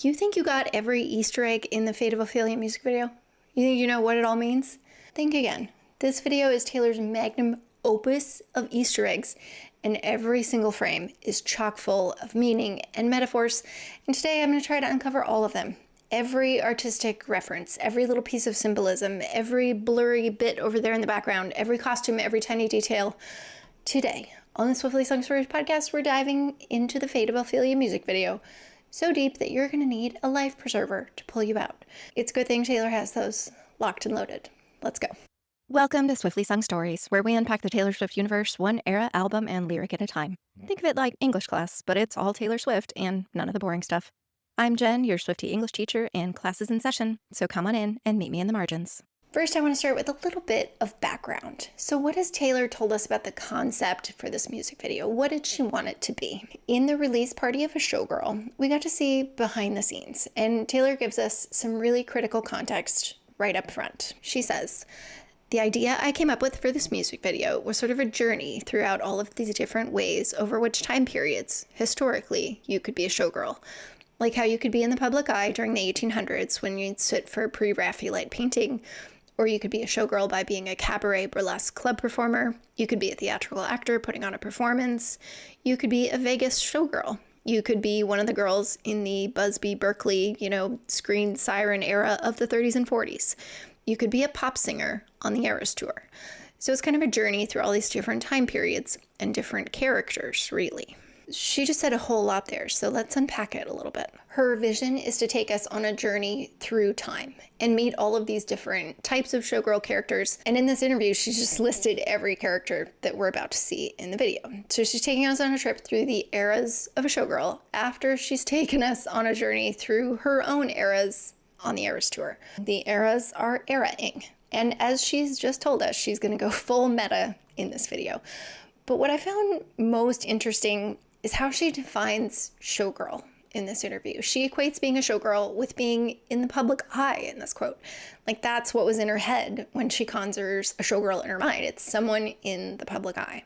You think you got every Easter egg in the Fate of Ophelia music video? You think you know what it all means? Think again. This video is Taylor's magnum opus of Easter eggs, and every single frame is chock full of meaning and metaphors, and today I'm going to try to uncover all of them. Every artistic reference, every little piece of symbolism, every blurry bit over there in the background, every costume, every tiny detail. Today, on the Swiftly Sung Stories podcast, we're diving into the Fate of Ophelia music video, so deep that you're going to need a life preserver to pull you out. It's a good thing Taylor has those locked and loaded. Let's go. Welcome to Swiftly Sung Stories, where we unpack the Taylor Swift universe one era, album, and lyric at a time. Think of it like English class, but it's all Taylor Swift and none of the boring stuff. I'm Jen, your Swiftie English teacher, and class is in session, so come on in and meet me in the margins. First, I want to start with a little bit of background. So what has Taylor told us about the concept for this music video? What did she want it to be? In the release party of a Showgirl, we got to see behind the scenes, and Taylor gives us some really critical context right up front. She says, "The idea I came up with for this music video was sort of a journey throughout all of these different ways over which time periods, historically, you could be a showgirl. Like how you could be in the public eye during the 1800s when you'd sit for a Pre-Raphaelite painting, or you could be a showgirl by being a cabaret burlesque club performer. You could be a theatrical actor putting on a performance. You could be a Vegas showgirl. You could be one of the girls in the Busby Berkeley, screen siren era of the 30s and 40s. You could be a pop singer on the Eras tour." So it's kind of a journey through all these different time periods and different characters, really. She just said a whole lot there, so let's unpack it a little bit. Her vision is to take us on a journey through time and meet all of these different types of showgirl characters. And in this interview, she just listed every character that we're about to see in the video. So she's taking us on a trip through the eras of a showgirl after she's taken us on a journey through her own eras on the Eras tour. The eras are era-ing. And as she's just told us, she's going to go full meta in this video. But what I found most interesting is how she defines showgirl in this interview. She equates being a showgirl with being in the public eye in this quote. Like that's what was in her head when she conjures a showgirl in her mind. It's someone in the public eye.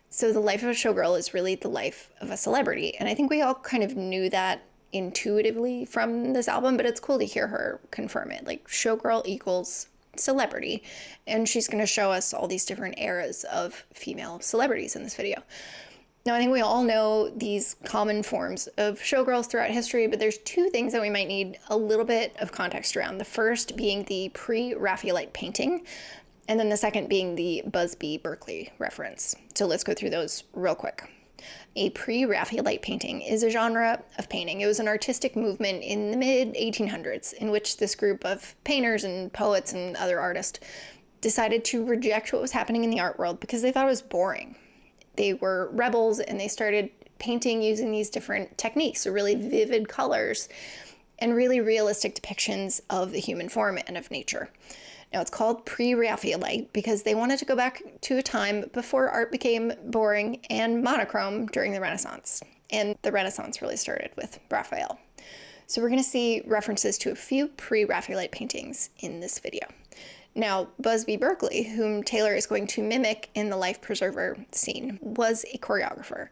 So the life of a showgirl is really the life of a celebrity. And I think we all kind of knew that intuitively from this album, but it's cool to hear her confirm it. Like showgirl equals celebrity. And she's going to show us all these different eras of female celebrities in this video. Now, I think we all know these common forms of showgirls throughout history, but there's two things that we might need a little bit of context around. The first being the Pre-Raphaelite painting, and then the second being the Busby Berkeley reference. So let's go through those real quick. A Pre-Raphaelite painting is a genre of painting. It was an artistic movement in the mid-1800s in which this group of painters and poets and other artists decided to reject what was happening in the art world because they thought it was boring. They were rebels and they started painting using these different techniques, so really vivid colors and really realistic depictions of the human form and of nature. Now it's called Pre-Raphaelite because they wanted to go back to a time before art became boring and monochrome during the Renaissance. And the Renaissance really started with Raphael. So we're going to see references to a few Pre-Raphaelite paintings in this video. Now, Busby Berkeley, whom Taylor is going to mimic in the Life Preserver scene, was a choreographer,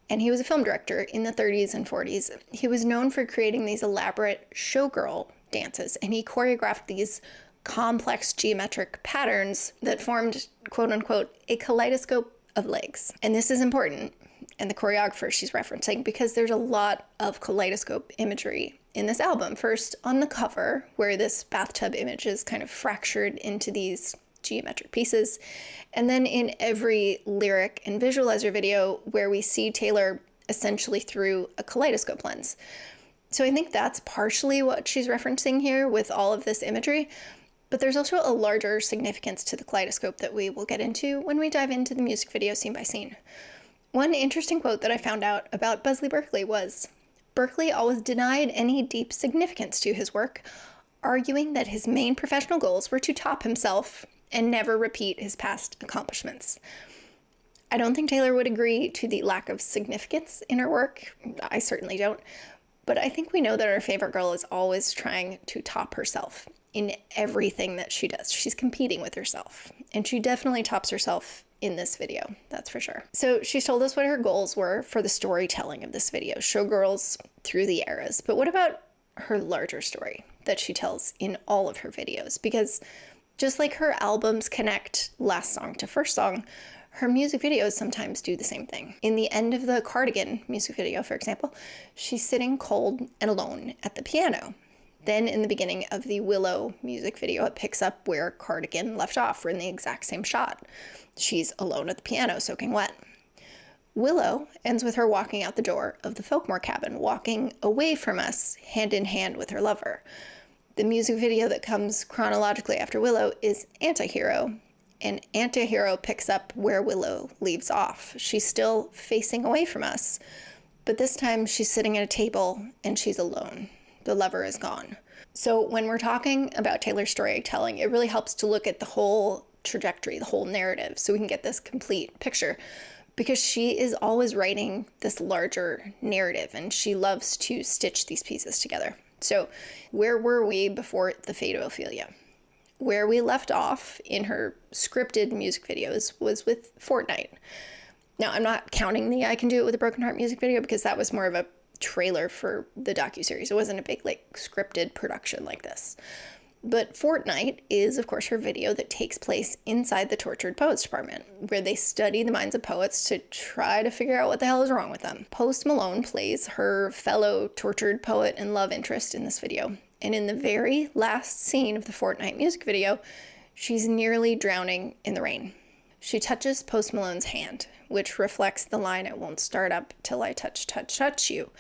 and he was a film director in the 30s and 40s. He was known for creating these elaborate showgirl dances, and he choreographed these complex geometric patterns that formed, quote unquote, a kaleidoscope of legs. And this is important, and the choreographer she's referencing, because there's a lot of kaleidoscope imagery in this album. First, on the cover, where this bathtub image is kind of fractured into these geometric pieces, and then in every lyric and visualizer video where we see Taylor essentially through a kaleidoscope lens. So I think that's partially what she's referencing here with all of this imagery, but there's also a larger significance to the kaleidoscope that we will get into when we dive into the music video scene by scene. One interesting quote that I found out about Busby Berkeley was, "Berkeley always denied any deep significance to his work, arguing that his main professional goals were to top himself and never repeat his past accomplishments." I don't think Taylor would agree to the lack of significance in her work. I certainly don't. But I think we know that our favorite girl is always trying to top herself in everything that she does. She's competing with herself, and she definitely tops herself in this video, that's for sure. So she's told us what her goals were for the storytelling of this video, Showgirls through the eras. But what about her larger story that she tells in all of her videos, because just like her albums connect last song to first song, her music videos sometimes do the same thing. In the end of the Cardigan music video, for example, she's sitting cold and alone at the piano. Then in the beginning of the Willow music video, it picks up where Cardigan left off. We're in the exact same shot. She's alone at the piano, soaking wet. Willow ends with her walking out the door of the Folkmore cabin, walking away from us, hand in hand with her lover. The music video that comes chronologically after Willow is Antihero, and Antihero picks up where Willow leaves off. She's still facing away from us, but this time she's sitting at a table and she's alone. The lover is gone. So when we're talking about Taylor's storytelling, it really helps to look at the whole trajectory, the whole narrative, so we can get this complete picture, because she is always writing this larger narrative and she loves to stitch these pieces together. So where were we before the Fate of Ophelia? Where we left off in her scripted music videos was with Fortnight. Now, I'm not counting the I Can Do It With a Broken Heart music video, because that was more of a trailer for the docuseries. It wasn't a big, scripted production like this. But Fortnight is, of course, her video that takes place inside the Tortured Poets Department, where they study the minds of poets to try to figure out what the hell is wrong with them. Post Malone plays her fellow tortured poet and love interest in this video. And in the very last scene of the Fortnight music video, she's nearly drowning in the rain. She touches Post Malone's hand, which reflects the line, "It won't start up till I touch, touch, touch you."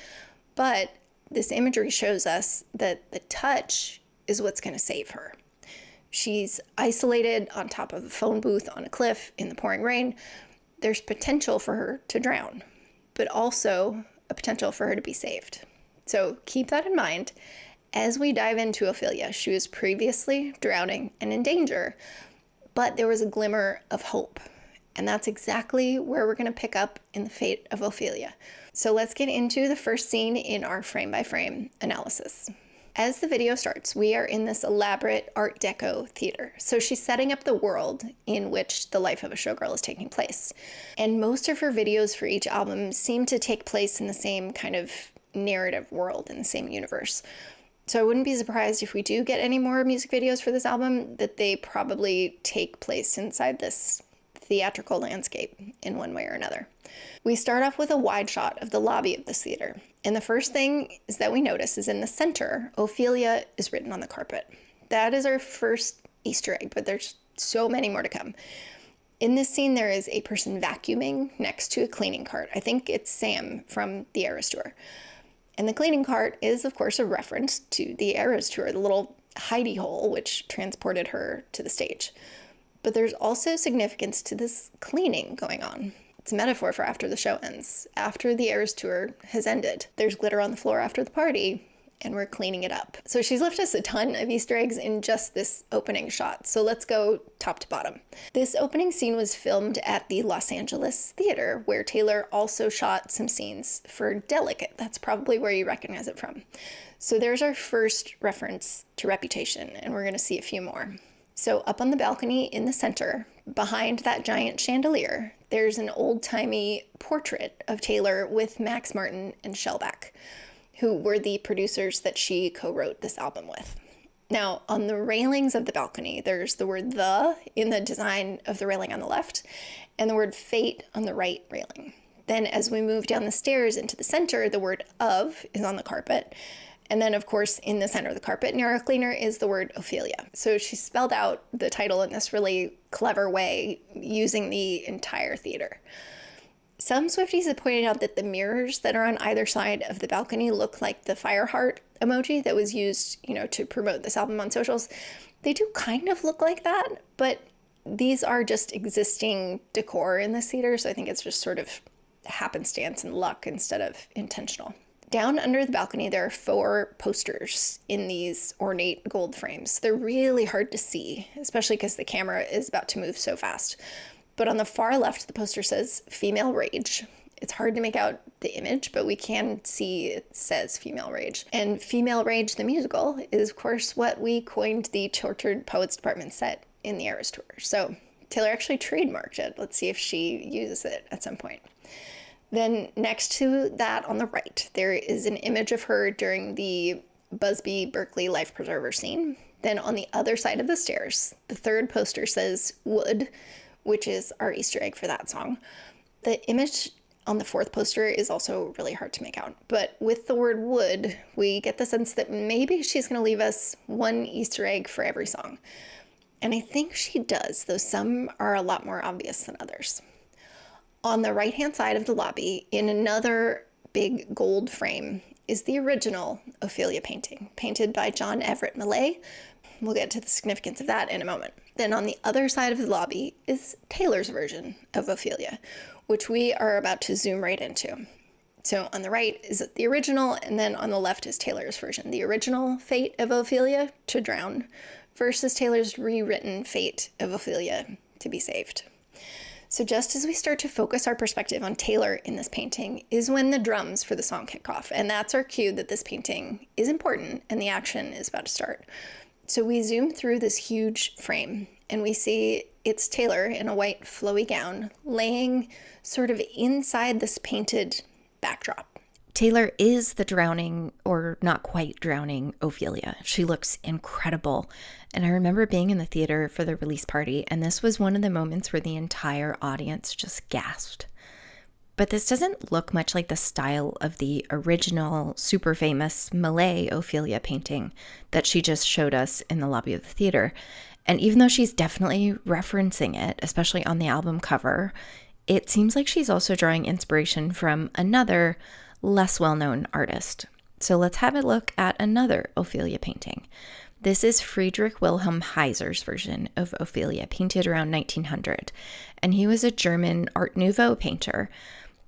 But this imagery shows us that the touch is what's going to save her. She's isolated on top of a phone booth on a cliff in the pouring rain. There's potential for her to drown, but also a potential for her to be saved. So keep that in mind as we dive into Ophelia. She was previously drowning and in danger, but there was a glimmer of hope. And that's exactly where we're going to pick up in the Fate of Ophelia. So let's get into the first scene in our frame-by-frame analysis. As the video starts, we are in this elaborate Art Deco theater. So she's setting up the world in which the life of a showgirl is taking place. And most of her videos for each album seem to take place in the same kind of narrative world, in the same universe. So I wouldn't be surprised if we do get any more music videos for this album, that they probably take place inside this theatrical landscape in one way or another. We start off with a wide shot of the lobby of this theater. And the first thing is that we notice is in the center, Ophelia is written on the carpet. That is our first Easter egg, but there's so many more to come. In this scene, there is a person vacuuming next to a cleaning cart. I think it's Sam from the Eras Tour. And the cleaning cart is, of course, a reference to the Eras Tour, the little hidey hole which transported her to the stage. But there's also significance to this cleaning going on. It's a metaphor for after the show ends. After the Eras Tour has ended, there's glitter on the floor after the party, and we're cleaning it up. So she's left us a ton of Easter eggs in just this opening shot. So let's go top to bottom. This opening scene was filmed at the Los Angeles Theater, where Taylor also shot some scenes for Delicate. That's probably where you recognize it from. So there's our first reference to Reputation, and we're going to see a few more. So up on the balcony in the center, behind that giant chandelier, there's an old-timey portrait of Taylor with Max Martin and Shellback, who were the producers that she co-wrote this album with. Now, on the railings of the balcony, there's the word "the" in the design of the railing on the left, and the word "fate" on the right railing. Then as we move down the stairs into the center, the word "of" is on the carpet. And then, of course, in the center of the carpet near our cleaner is the word Ophelia. So she spelled out the title in this really clever way using the entire theater. Some Swifties have pointed out that the mirrors that are on either side of the balcony look like the fire heart emoji that was used, to promote this album on socials. They do kind of look like that, but these are just existing decor in this theater, so I think it's just sort of happenstance and luck instead of intentional. Down under the balcony, there are 4 posters in these ornate gold frames. They're really hard to see, especially because the camera is about to move so fast. But on the far left, the poster says Female Rage. It's hard to make out the image, but we can see it says Female Rage. And Female Rage, the musical, is, of course, what we coined the Tortured Poets Department set in the Eras Tour. So Taylor actually trademarked it. Let's see if she uses it at some point. Then next to that on the right, there is an image of her during the Busby Berkeley life preserver scene. Then on the other side of the stairs, the third poster says wood, which is our Easter egg for that song. The image on the fourth poster is also really hard to make out. But with the word wood, we get the sense that maybe she's going to leave us one Easter egg for every song. And I think she does, though some are a lot more obvious than others. On the right-hand side of the lobby, in another big gold frame, is the original Ophelia painting, painted by John Everett Millay. We'll get to the significance of that in a moment. Then on the other side of the lobby is Taylor's version of Ophelia, which we are about to zoom right into. So on the right is the original, and then on the left is Taylor's version. The original Fate of Ophelia, to drown, versus Taylor's rewritten Fate of Ophelia, to be saved. So just as we start to focus our perspective on Taylor in this painting is when the drums for the song kick off. And that's our cue that this painting is important and the action is about to start. So we zoom through this huge frame and we see it's Taylor in a white flowy gown laying sort of inside this painted backdrop. Taylor is the drowning, or not quite drowning, Ophelia. She looks incredible. And I remember being in the theater for the release party, and this was one of the moments where the entire audience just gasped. But this doesn't look much like the style of the original, super famous Millay Ophelia painting that she just showed us in the lobby of the theater. And even though she's definitely referencing it, especially on the album cover, it seems like she's also drawing inspiration from another less well-known artist. So let's have a look at another Ophelia painting. This is Friedrich Wilhelm Heiser's version of Ophelia, painted around 1900. And he was a German Art Nouveau painter.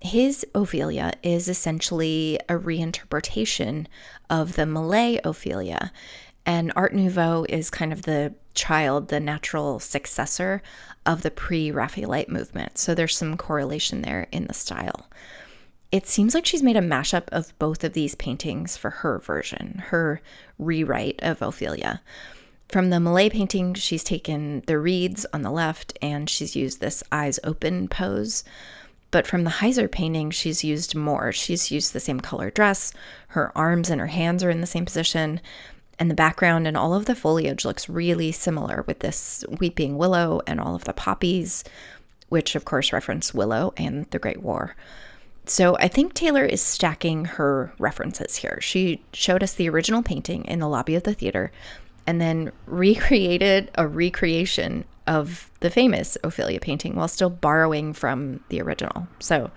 His Ophelia is essentially a reinterpretation of the Millay Ophelia. And Art Nouveau is kind of the child, the natural successor of the Pre-Raphaelite movement. So there's some correlation there in the style. It seems like she's made a mashup of both of these paintings for her version, her rewrite of Ophelia. From the Millay painting, she's taken the reeds on the left and she's used this eyes open pose. But from the Heiser painting, she's used more. She's used the same color dress, her arms and her hands are in the same position, and the background and all of the foliage looks really similar with this weeping willow and all of the poppies, which of course reference Willow and the Great War. So I think Taylor is stacking her references here. She showed us the original painting in the lobby of the theater and then recreated a recreation of the famous Ophelia painting while still borrowing from the original. So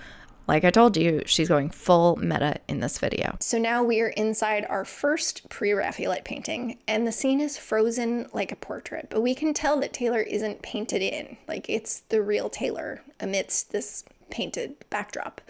like I told you, she's going full meta in this video. So now we are inside our first Pre-Raphaelite painting, and the scene is frozen like a portrait, but we can tell that Taylor isn't painted in, like it's the real Taylor amidst this painted backdrop.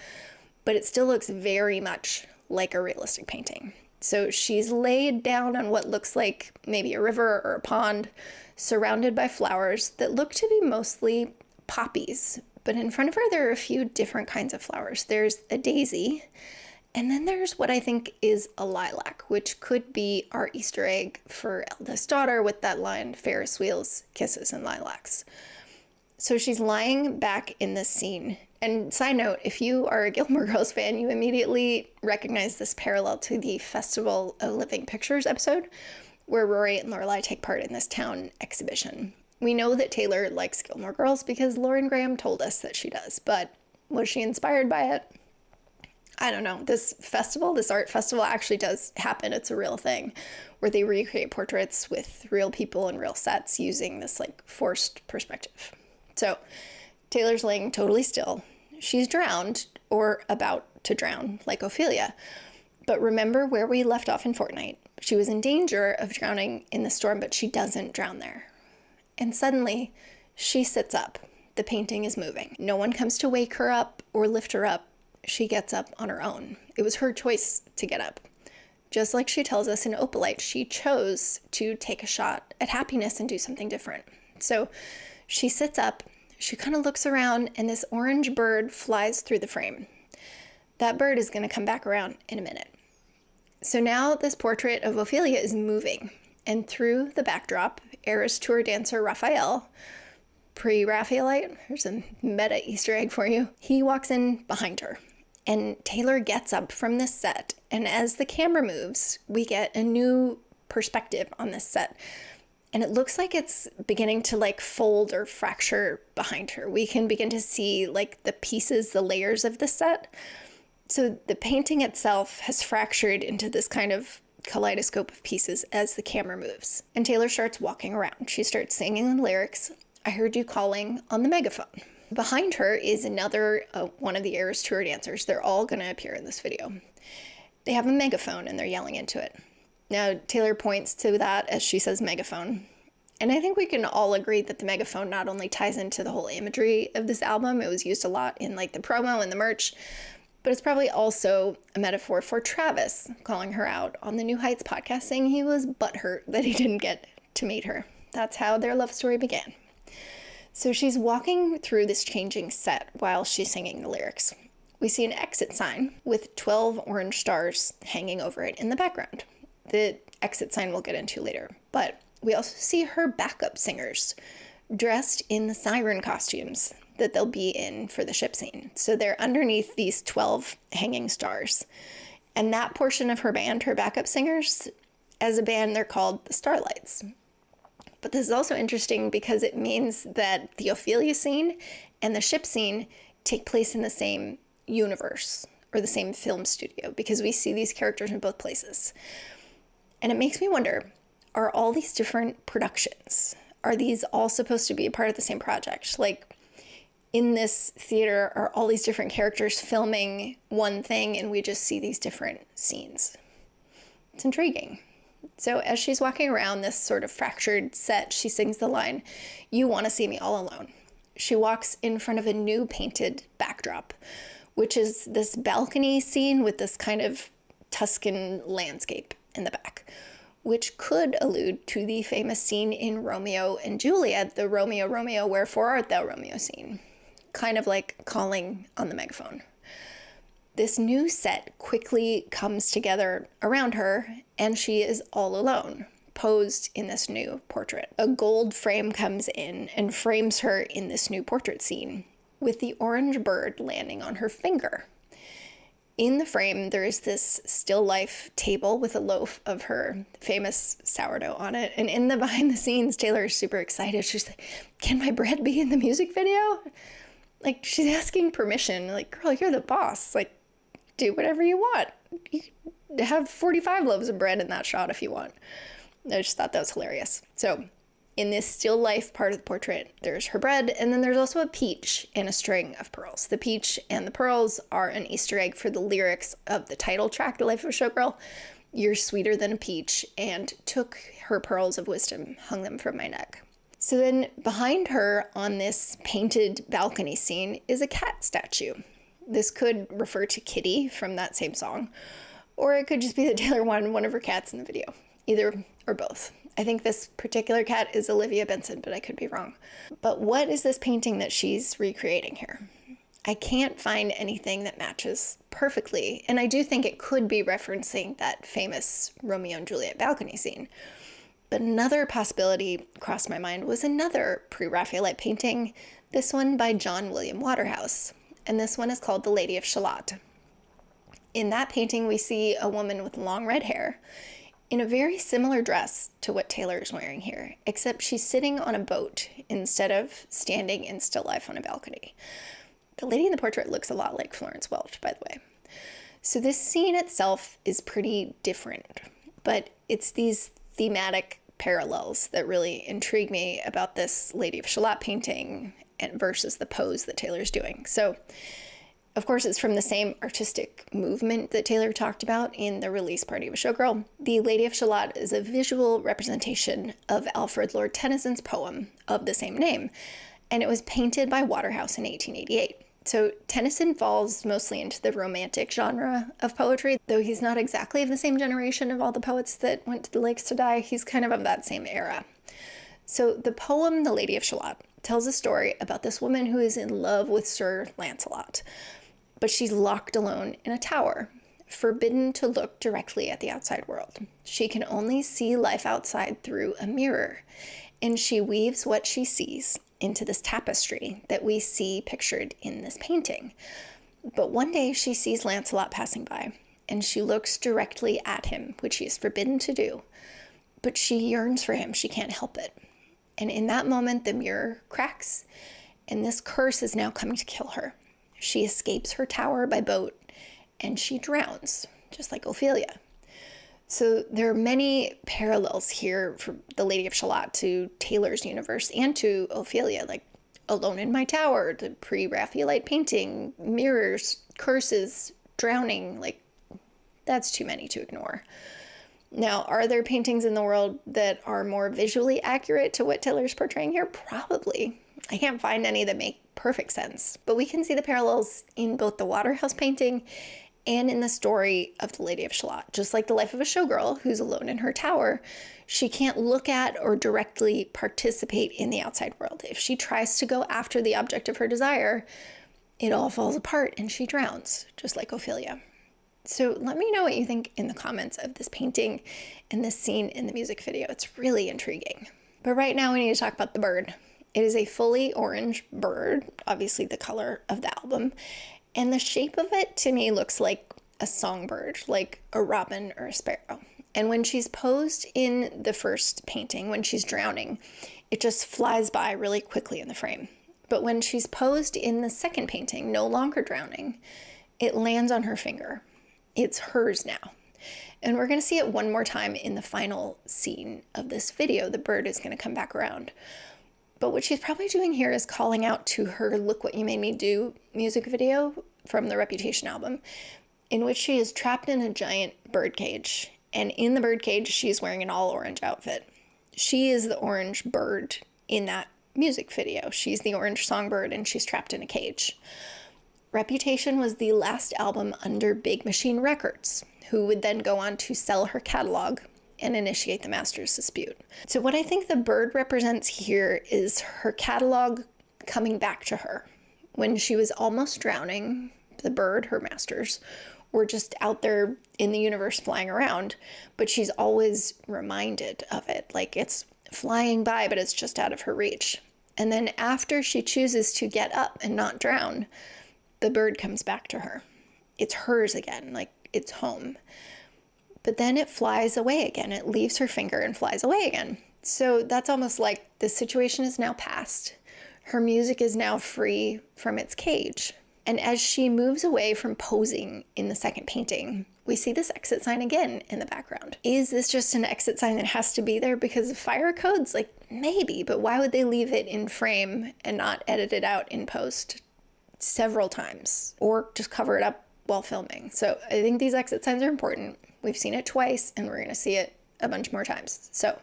But it still looks very much like a realistic painting. So she's laid down on what looks like maybe a river or a pond, surrounded by flowers that look to be mostly poppies. But in front of her, there are a few different kinds of flowers. There's a daisy, and then there's what I think is a lilac, which could be our Easter egg for eldest daughter with that line, Ferris wheels, kisses, and lilacs. So she's lying back in this scene. And side note, if you are a Gilmore Girls fan, you immediately recognize this parallel to the Festival of Living Pictures episode, where Rory and Lorelai take part in this town exhibition. We know that Taylor likes Gilmore Girls because Lauren Graham told us that she does, but was she inspired by it? I don't know. This art festival actually does happen. It's a real thing where they recreate portraits with real people and real sets using this like forced perspective. So Taylor's laying totally still. She's drowned or about to drown like Ophelia. But remember where we left off in Fortnite. She was in danger of drowning in the storm, but she doesn't drown there. And suddenly she sits up. The painting is moving. No one comes to wake her up or lift her up. She gets up on her own. It was her choice to get up. Just like she tells us in Opalite, she chose to take a shot at happiness and do something different. So she sits up, she kind of looks around, and this orange bird flies through the frame. That bird is going to come back around in a minute. So now this portrait of Ophelia is moving, and through the backdrop, Eras Tour dancer Raphael, Pre-Raphaelite, here's a meta Easter egg for you, he walks in behind her. And Taylor gets up from this set, and as the camera moves, we get a new perspective on this set. And it looks like it's beginning to like fold or fracture behind her. We can begin to see like the pieces, the layers of the set. So the painting itself has fractured into this kind of kaleidoscope of pieces as the camera moves. And Taylor starts walking around. She starts singing the lyrics, "I heard you calling on the megaphone." Behind her is another one of the Eras Tour dancers. They're all going to appear in this video. They have a megaphone and they're yelling into it. Now, Taylor points to that as she says megaphone. And I think we can all agree that the megaphone not only ties into the whole imagery of this album, it was used a lot in like the promo and the merch, but it's probably also a metaphor for Travis calling her out on the New Heights podcast, saying he was butthurt that he didn't get to meet her. That's how their love story began. So she's walking through this changing set while she's singing the lyrics. We see an exit sign with 12 orange stars hanging over it in the background. The exit sign we'll get into later, but we also see her backup singers dressed in the siren costumes that they'll be in for the ship scene. So they're underneath these 12 hanging stars. And that portion of her band, her backup singers, as a band, they're called the Starlights. But this is also interesting because it means that the Ophelia scene and the ship scene take place in the same universe or the same film studio, because we see these characters in both places. And it makes me wonder, are all these different productions, are these all supposed to be a part of the same project? Like in this theater, are all these different characters filming one thing and we just see these different scenes? It's intriguing. So as she's walking around this sort of fractured set, she sings the line, "You want to see me all alone." She walks in front of a new painted backdrop, which is this balcony scene with this kind of Tuscan landscape in the back, which could allude to the famous scene in Romeo and Juliet, the Romeo, Romeo, wherefore art thou, Romeo scene, kind of like calling on the megaphone. This new set quickly comes together around her, and she is all alone, posed in this new portrait. A gold frame comes in and frames her in this new portrait scene, with the orange bird landing on her finger. In the frame, there is this still life table with a loaf of her famous sourdough on it. And in the behind the scenes, Taylor is super excited. She's like, "Can my bread be in the music video?" Like, she's asking permission. Like, girl, you're the boss. Like, do whatever you want. You could have 45 loaves of bread in that shot if you want. I just thought that was hilarious. So in this still life part of the portrait, there's her bread, and then there's also a peach and a string of pearls. The peach and the pearls are an Easter egg for the lyrics of the title track, The Life of a Showgirl. "You're sweeter than a peach, and took her pearls of wisdom, hung them from my neck." So then behind her on this painted balcony scene is a cat statue. This could refer to Kitty from that same song, or it could just be that Taylor wanted one of her cats in the video. Either or both. I think this particular cat is Olivia Benson, but I could be wrong. But what is this painting that she's recreating here? I can't find anything that matches perfectly, and I do think it could be referencing that famous Romeo and Juliet balcony scene. But another possibility crossed my mind was another Pre-Raphaelite painting, this one by John William Waterhouse, and this one is called The Lady of Shalott. In that painting, we see a woman with long red hair in a very similar dress to what Taylor is wearing here, except she's sitting on a boat instead of standing in still life on a balcony. The lady in the portrait looks a lot like Florence Welch, by the way. So this scene itself is pretty different, but it's these thematic parallels that really intrigue me about this Lady of Shalott painting and versus the pose that Taylor's doing. So, of course, it's from the same artistic movement that Taylor talked about in the release party of a Showgirl. The Lady of Shalott is a visual representation of Alfred Lord Tennyson's poem of the same name, and it was painted by Waterhouse in 1888. So Tennyson falls mostly into the romantic genre of poetry, though he's not exactly of the same generation of all the poets that went to the lakes to die. He's kind of that same era. So the poem, The Lady of Shalott, tells a story about this woman who is in love with Sir Lancelot, but she's locked alone in a tower, forbidden to look directly at the outside world. She can only see life outside through a mirror, and she weaves what she sees into this tapestry that we see pictured in this painting. But one day she sees Lancelot passing by, and she looks directly at him, which she is forbidden to do. But she yearns for him. She can't help it. And in that moment, the mirror cracks, and this curse is now coming to kill her. She escapes her tower by boat, and she drowns, just like Ophelia. So there are many parallels here from the Lady of Shalott to Taylor's universe and to Ophelia, like Alone in My Tower, the Pre-Raphaelite painting, mirrors, curses, drowning. Like, that's too many to ignore. Now, are there paintings in the world that are more visually accurate to what Taylor's portraying here? Probably. I can't find any that make perfect sense, but we can see the parallels in both the Waterhouse painting and in the story of the Lady of Shalott. Just like the life of a showgirl who's alone in her tower, she can't look at or directly participate in the outside world. If she tries to go after the object of her desire, it all falls apart and she drowns, just like Ophelia. So let me know what you think in the comments of this painting and this scene in the music video. It's really intriguing. But right now we need to talk about the bird. It is a fully orange bird, obviously the color of the album, and the shape of it to me looks like a songbird, like a robin or a sparrow. And when she's posed in the first painting, when she's drowning, it just flies by really quickly in the frame. But when she's posed in the second painting, no longer drowning, it lands on her finger. It's hers now. And we're going to see it one more time in the final scene of this video. The bird is going to come back around. But what she's probably doing here is calling out to her Look What You Made Me Do music video from the Reputation album, in which she is trapped in a giant birdcage. And in the birdcage, she's wearing an all orange outfit. She is the orange bird in that music video. She's the orange songbird and she's trapped in a cage. Reputation was the last album under Big Machine Records, who would then go on to sell her catalog and initiate the master's dispute. So what I think the bird represents here is her catalog coming back to her. When she was almost drowning, the bird, her masters, were just out there in the universe flying around, but she's always reminded of it. Like, it's flying by, but it's just out of her reach. And then after she chooses to get up and not drown, the bird comes back to her. It's hers again, like it's home. But then it flies away again. It leaves her finger and flies away again. So that's almost like the situation is now past. Her music is now free from its cage. And as she moves away from posing in the second painting, we see this exit sign again in the background. Is this just an exit sign that has to be there because of fire codes? Like, maybe, but why would they leave it in frame and not edit it out in post several times or just cover it up while filming? So I think these exit signs are important. We've seen it twice and we're going to see it a bunch more times. So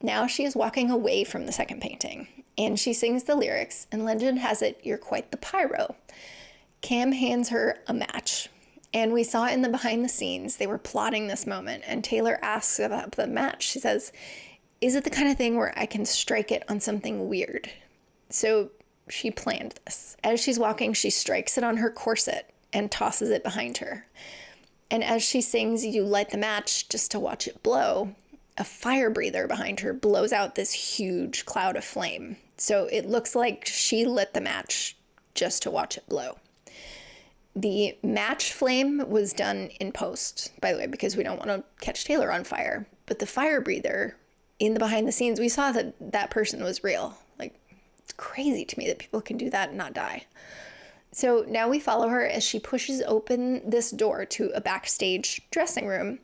now she is walking away from the second painting and she sings the lyrics, and legend has it, "You're quite the pyro." Cam hands her a match, and we saw in the behind the scenes they were plotting this moment, and Taylor asks about the match. She says, "Is it the kind of thing where I can strike it on something weird?" So she planned this. As she's walking, she strikes it on her corset and tosses it behind her. And as she sings "You Light the Match Just to Watch It Blow," a fire breather behind her blows out this huge cloud of flame. So it looks like she lit the match just to watch it blow. The match flame was done in post, by the way, because we don't want to catch Taylor on fire. But the fire breather in the behind the scenes, we saw that that person was real. Like, it's crazy to me that people can do that and not die. So now we follow her as she pushes open this door to a backstage dressing room.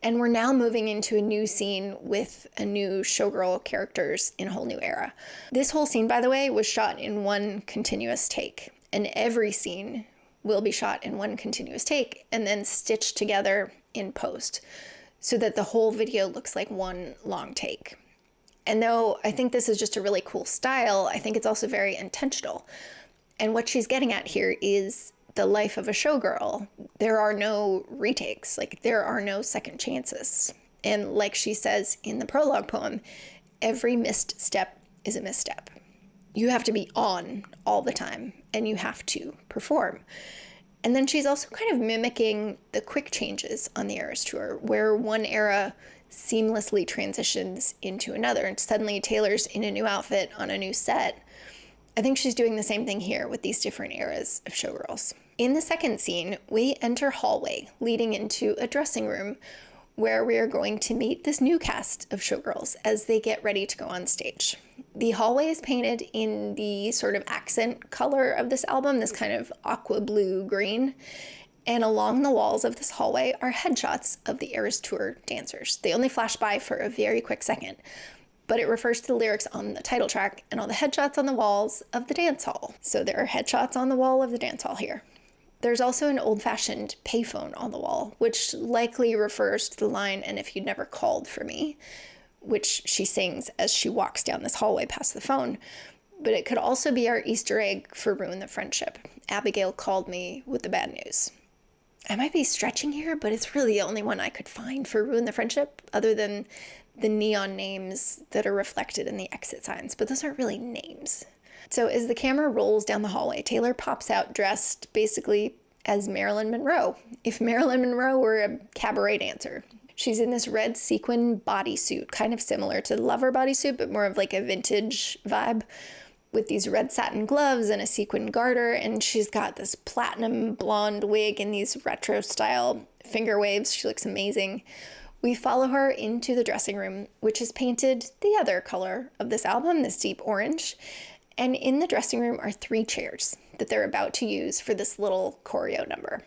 And we're now moving into a new scene with a new showgirl characters in a whole new era. This whole scene, by the way, was shot in one continuous take. And every scene will be shot in one continuous take and then stitched together in post so that the whole video looks like one long take. And though I think this is just a really cool style, I think it's also very intentional. And what she's getting at here is the life of a showgirl. There are no retakes, like there are no second chances. And like she says in the prologue poem, every missed step is a misstep. You have to be on all the time and you have to perform. And then she's also kind of mimicking the quick changes on the Eras Tour, where one era seamlessly transitions into another and suddenly Taylor's in a new outfit on a new set. I think she's doing the same thing here with these different eras of showgirls. In the second scene, we enter hallway leading into a dressing room where we are going to meet this new cast of Showgirls as they get ready to go on stage. The hallway is painted in the sort of accent color of this album, this kind of aqua blue green. And along the walls of this hallway are headshots of the Eras Tour dancers. They only flash by for a very quick second, but it refers to the lyrics on the title track and all the headshots on the walls of the dance hall. So there are headshots on the wall of the dance hall here. There's also an old-fashioned payphone on the wall, which likely refers to the line, "And if you'd never called for me," which she sings as she walks down this hallway past the phone. But it could also be our Easter egg for Ruin the Friendship. Abigail called me with the bad news. I might be stretching here, but it's really the only one I could find for Ruin the Friendship, other than the neon names that are reflected in the exit signs. But those aren't really names. So as the camera rolls down the hallway, Taylor pops out dressed basically as Marilyn Monroe, if Marilyn Monroe were a cabaret dancer. She's in this red sequin bodysuit, kind of similar to the Lover bodysuit, but more of like a vintage vibe, with these red satin gloves and a sequin garter, and she's got this platinum blonde wig and these retro style finger waves. She looks amazing. We follow her into the dressing room, which is painted the other color of this album, this deep orange. And in the dressing room are 3 chairs that they're about to use for this little choreo number.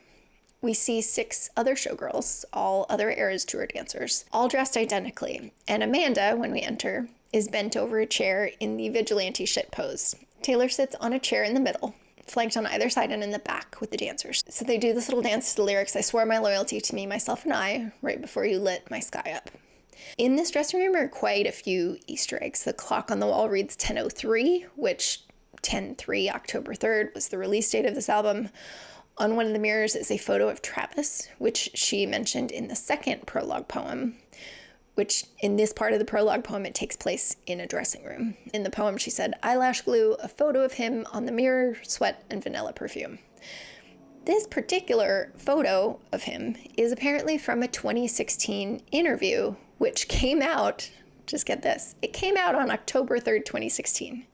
We see 6 other Showgirls, all other Eras Tour dancers, all dressed identically. And Amanda, when we enter, is bent over a chair in the vigilante shit pose. Taylor sits on a chair in the middle, flanked on either side and in the back with the dancers. So they do this little dance to the lyrics, "I swore my loyalty to me, myself, and I, right before you lit my sky up." In this dressing room are quite a few Easter eggs. The clock on the wall reads 10:03, which 10/3, October 3rd, was the release date of this album. On one of the mirrors is a photo of Travis, which she mentioned in the second prologue poem, which in this part of the prologue poem, it takes place in a dressing room. In the poem, she said, "Eyelash glue, a photo of him on the mirror, sweat, and vanilla perfume." This particular photo of him is apparently from a 2016 interview, which came out, just get this, it came out on October 3rd, 2016.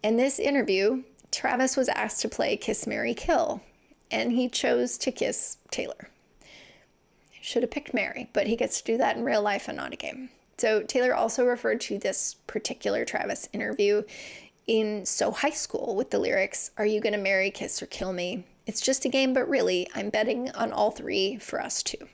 In this interview, Travis was asked to play Kiss, Marry, Kill, and he chose to kiss Taylor. Should have picked Mary, but he gets to do that in real life and not a game. So Taylor also referred to this particular Travis interview in So High School with the lyrics, "Are you gonna marry, kiss, or kill me? It's just a game, but really, I'm betting on all 3 for us too."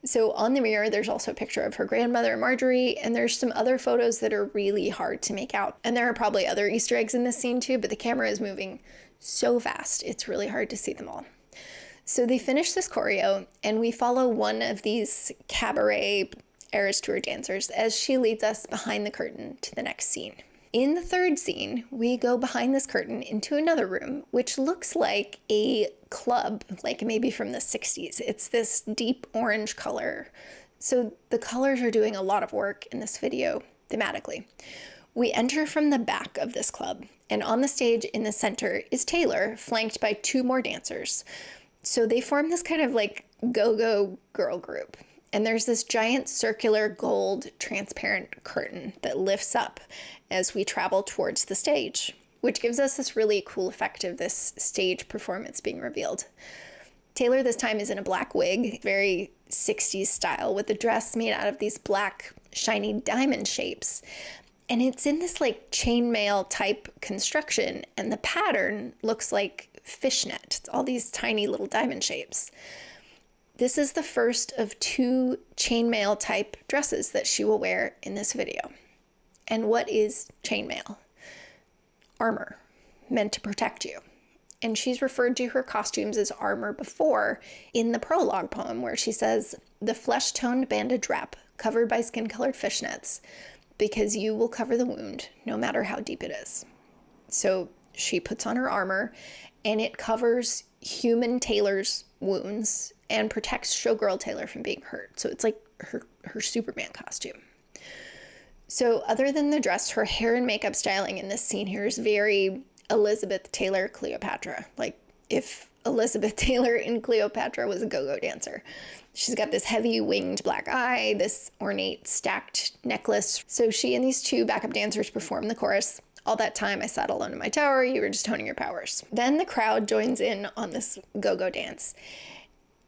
So on the mirror, there's also a picture of her grandmother, Marjorie, and there's some other photos that are really hard to make out. And there are probably other Easter eggs in this scene too, but the camera is moving so fast, it's really hard to see them all. So they finish this choreo, and we follow one of these cabaret Eras Tour dancers as she leads us behind the curtain to the next scene. In the third scene, we go behind this curtain into another room, which looks like a club, like maybe from the 60s. It's this deep orange color. So the colors are doing a lot of work in this video thematically. We enter from the back of this club, and on the stage in the center is Taylor, flanked by 2 more dancers. So they form this kind of like go-go girl group. And there's this giant circular gold transparent curtain that lifts up as we travel towards the stage, which gives us this really cool effect of this stage performance being revealed. Taylor this time is in a black wig, very 60s style, with a dress made out of these black shiny diamond shapes. And it's in this like chainmail type construction, and the pattern looks like fishnet. It's all these tiny little diamond shapes. This is the first of 2 chainmail type dresses that she will wear in this video. And what is chainmail? Armor, meant to protect you. And she's referred to her costumes as armor before in the prologue poem, where she says, "The flesh-toned bandage wrap covered by skin-colored fishnets, because you will cover the wound no matter how deep it is." So she puts on her armor, and it covers human Taylor's wounds and protects Showgirl Taylor from being hurt. So it's like her Superman costume. So other than the dress, her hair and makeup styling in this scene here is very Elizabeth Taylor Cleopatra. Like if Elizabeth Taylor in Cleopatra was a go-go dancer. She's got this heavy winged black eye, this ornate stacked necklace. So she and these 2 backup dancers perform the chorus. All that time I sat alone in my tower, you were just honing your powers. Then the crowd joins in on this go-go dance.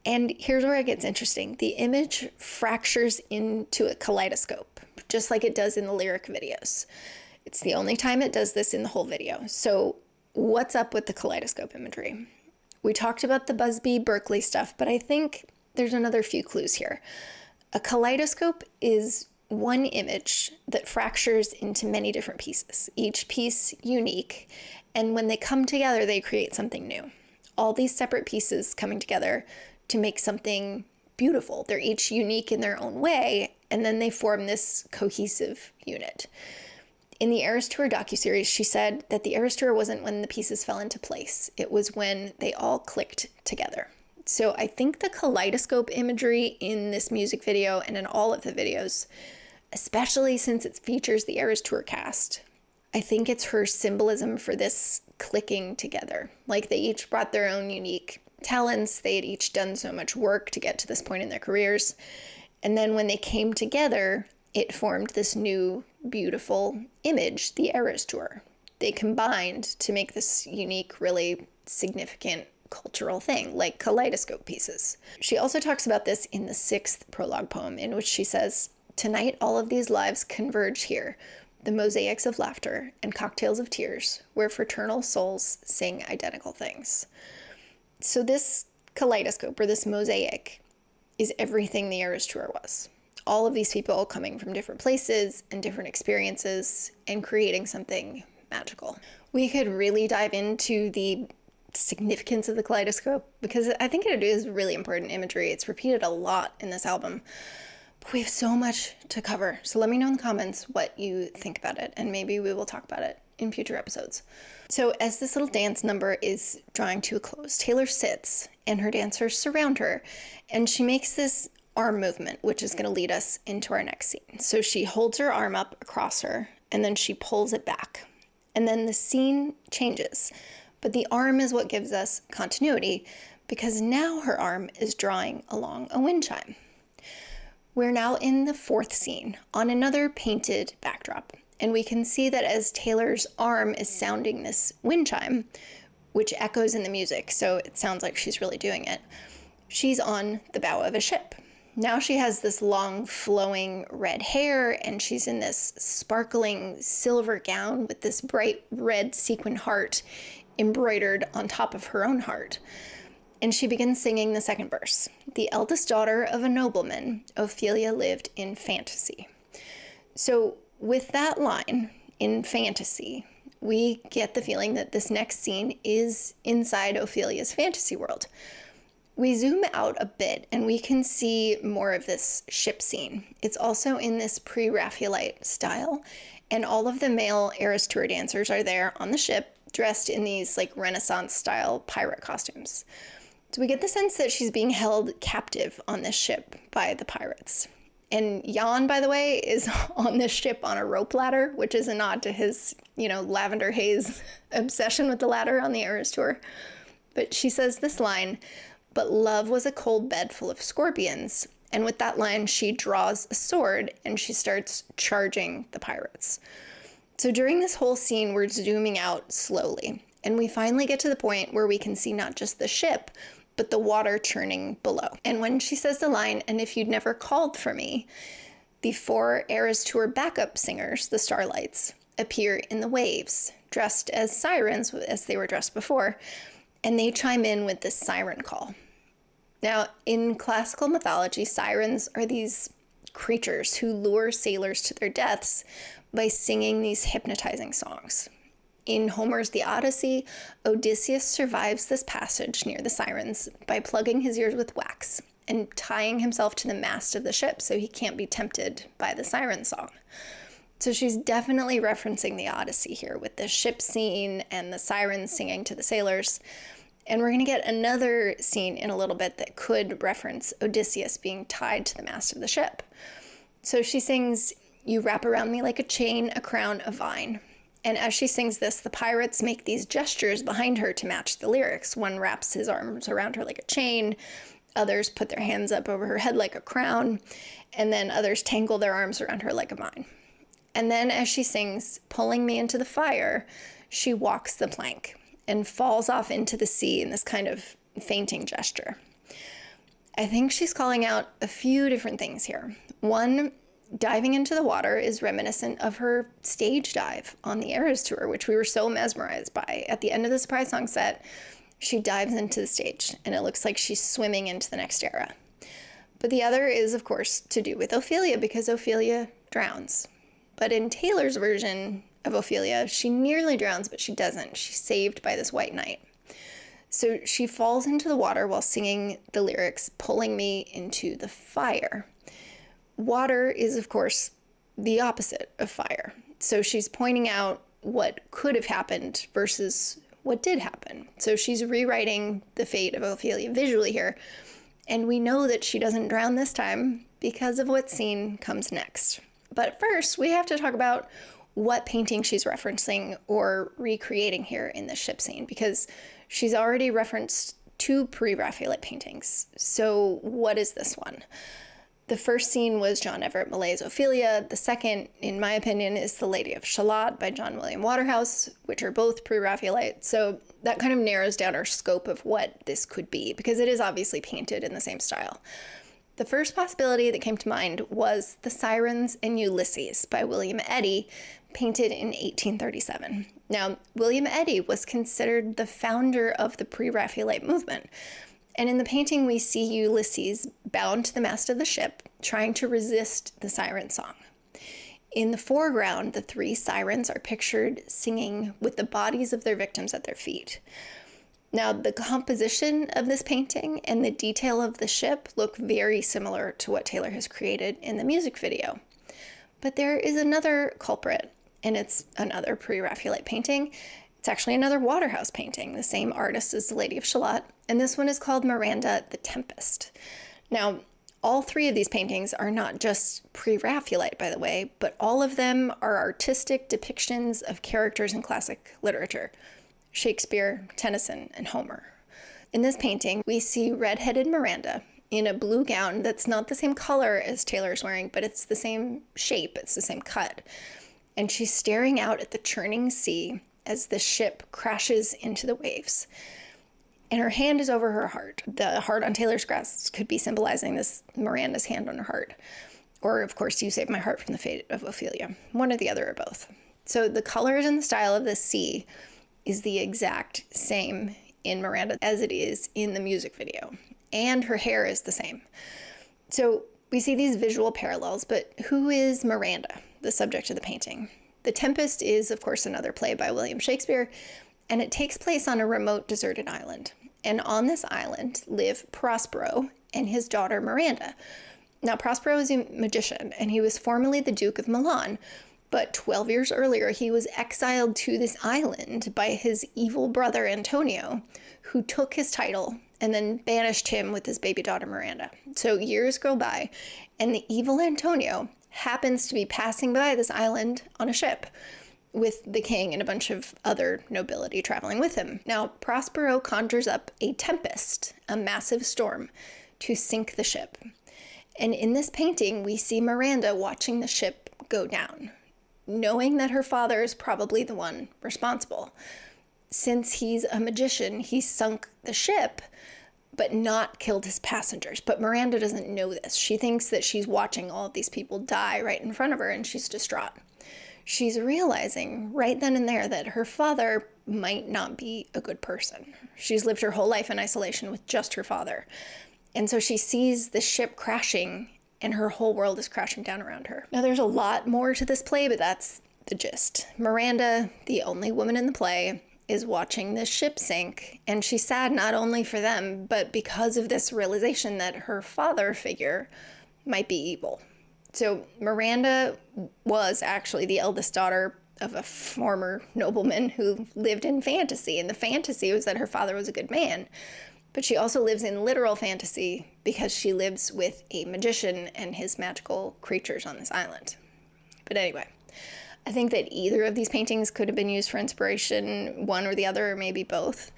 And here's where it gets interesting. The image fractures into a kaleidoscope, just like it does in the lyric videos. It's the only time it does this in the whole video. So what's up with the kaleidoscope imagery? We talked about the Busby Berkeley stuff, but I think there's another few clues here. A kaleidoscope is one image that fractures into many different pieces, each piece unique, and when they come together, they create something new. All these separate pieces coming together to make something beautiful. They're each unique in their own way, and then they form this cohesive unit. In the Eras Tour docuseries, she said that the Eras Tour wasn't when the pieces fell into place. It was when they all clicked together. So I think the kaleidoscope imagery in this music video and in all of the videos, especially since it features the Eras Tour cast, I think it's her symbolism for this clicking together. Like, they each brought their own unique talents. They had each done so much work to get to this point in their careers. And then when they came together, it formed this new, beautiful image, the Eras Tour. They combined to make this unique, really significant cultural thing, like kaleidoscope pieces. She also talks about this in the 6th prologue poem, in which she says, "Tonight all of these lives converge here, the mosaics of laughter and cocktails of tears, where fraternal souls sing identical things." So this kaleidoscope, or this mosaic, is everything the Eras Tour was. All of these people coming from different places and different experiences and creating something magical. We could really dive into the significance of the kaleidoscope, because I think it is really important imagery. It's repeated a lot in this album, but we have so much to cover. So let me know in the comments what you think about it, and maybe we will talk about it in future episodes. So as this little dance number is drawing to a close, Taylor sits and her dancers surround her, and she makes this arm movement, which is going to lead us into our next scene. So she holds her arm up across her, and then she pulls it back. And then the scene changes, but the arm is what gives us continuity, because now her arm is drawing along a wind chime. We're now in the 4th scene on another painted backdrop, and we can see that as Taylor's arm is sounding this wind chime, which echoes in the music, so it sounds like she's really doing it, she's on the bow of a ship. Now she has this long flowing red hair, and she's in this sparkling silver gown with this bright red sequin heart embroidered on top of her own heart. And she begins singing the 2nd verse. "The eldest daughter of a nobleman, Ophelia lived in fantasy." So with that line, in fantasy, we get the feeling that this next scene is inside Ophelia's fantasy world. We zoom out a bit and we can see more of this ship scene. It's also in this Pre-Raphaelite style, and all of the male Eras Tour dancers are there on the ship, dressed in these like Renaissance style pirate costumes. So we get the sense that she's being held captive on this ship by the pirates. And Jan, by the way, is on this ship on a rope ladder, which is a nod to his, Lavender Haze obsession with the ladder on the Eras Tour. But she says this line, "But love was a cold bed full of scorpions." And with that line, she draws a sword and she starts charging the pirates. So during this whole scene, we're zooming out slowly. And we finally get to the point where we can see not just the ship, but the water churning below. And when she says the line, "And if you'd never called for me," the 4 Eras Tour backup singers, the Starlights, appear in the waves, dressed as sirens, as they were dressed before, and they chime in with this siren call. Now, in classical mythology, sirens are these creatures who lure sailors to their deaths by singing these hypnotizing songs. In Homer's The Odyssey, Odysseus survives this passage near the sirens by plugging his ears with wax and tying himself to the mast of the ship so he can't be tempted by the siren song. So she's definitely referencing the Odyssey here with the ship scene and the sirens singing to the sailors. And we're going to get another scene in a little bit that could reference Odysseus being tied to the mast of the ship. So she sings, "You wrap around me like a chain, a crown, a vine." And as she sings this, the pirates make these gestures behind her to match the lyrics. One wraps his arms around her like a chain, others put their hands up over her head like a crown, and then others tangle their arms around her like a vine. And then as she sings, "Pulling me into the fire," she walks the plank and falls off into the sea in this kind of fainting gesture. I think she's calling out a few different things here. One, diving into the water is reminiscent of her stage dive on the Eras tour, which we were so mesmerized by. At the end of the surprise song set, she dives into the stage, and it looks like she's swimming into the next era. But the other is, of course, to do with Ophelia, because Ophelia drowns. But in Taylor's version of Ophelia, she nearly drowns, but she doesn't. She's saved by this white knight. So she falls into the water while singing the lyrics, "Pulling me into the fire." Water is, of course, the opposite of fire. So she's pointing out what could have happened versus what did happen. So she's rewriting the fate of Ophelia visually here. And we know that she doesn't drown this time because of what scene comes next. But first, we have to talk about what painting she's referencing or recreating here in the ship scene, because she's already referenced two Pre-Raphaelite paintings. So what is this one? The first scene was John Everett Millet's Ophelia. The second, in my opinion, is The Lady of Shalott by John William Waterhouse, which are both Pre-Raphaelite. So that kind of narrows down our scope of what this could be, because it is obviously painted in the same style. The first possibility that came to mind was The Sirens and Ulysses by William Eddy, painted in 1837. Now, William Eddy was considered the founder of the Pre-Raphaelite movement. And in the painting, we see Ulysses bound to the mast of the ship, trying to resist the siren song. In the foreground, the three sirens are pictured singing with the bodies of their victims at their feet. Now, the composition of this painting and the detail of the ship look very similar to what Taylor has created in the music video. But there is another culprit, and it's another Pre-Raphaelite painting. It's actually another Waterhouse painting, the same artist as The Lady of Shalott, and this one is called Miranda the Tempest. Now, all three of these paintings are not just Pre-Raphaelite, by the way, but all of them are artistic depictions of characters in classic literature: Shakespeare, Tennyson, and Homer. In this painting, we see red-headed Miranda in a blue gown that's not the same color as Taylor's wearing, but it's the same shape, it's the same cut. And she's staring out at the churning sea as the ship crashes into the waves. And her hand is over her heart. The heart on Taylor's grass could be symbolizing this Miranda's hand on her heart. Or, of course, "You Saved My Heart" from the Fate of Ophelia. One or the other or both. So the colors and the style of the sea is the exact same in Miranda as it is in the music video. And her hair is the same. So we see these visual parallels, but who is Miranda, the subject of the painting? The Tempest is, of course, another play by William Shakespeare, and it takes place on a remote, deserted island. And on this island live Prospero and his daughter Miranda. Now, Prospero is a magician, and he was formerly the Duke of Milan, but 12 years earlier, he was exiled to this island by his evil brother Antonio, who took his title and then banished him with his baby daughter Miranda. So years go by, and the evil Antonio happens to be passing by this island on a ship with the king and a bunch of other nobility traveling with him. Now, Prospero conjures up a tempest, a massive storm, to sink the ship. And in this painting, we see Miranda watching the ship go down, knowing that her father is probably the one responsible. Since he's a magician, he sunk the ship, but not killed his passengers. But Miranda doesn't know this. She thinks that she's watching all of these people die right in front of her, and she's distraught. She's realizing right then and there that her father might not be a good person. She's lived her whole life in isolation with just her father. And so she sees the ship crashing, and her whole world is crashing down around her. Now, there's a lot more to this play, but that's the gist. Miranda, the only woman in the play, is watching this ship sink, and she's sad not only for them, but because of this realization that her father figure might be evil. So Miranda was actually the eldest daughter of a former nobleman who lived in fantasy, and the fantasy was that her father was a good man. But she also lives in literal fantasy because she lives with a magician and his magical creatures on this island. But anyway, I think that either of these paintings could have been used for inspiration, one or the other, or maybe both.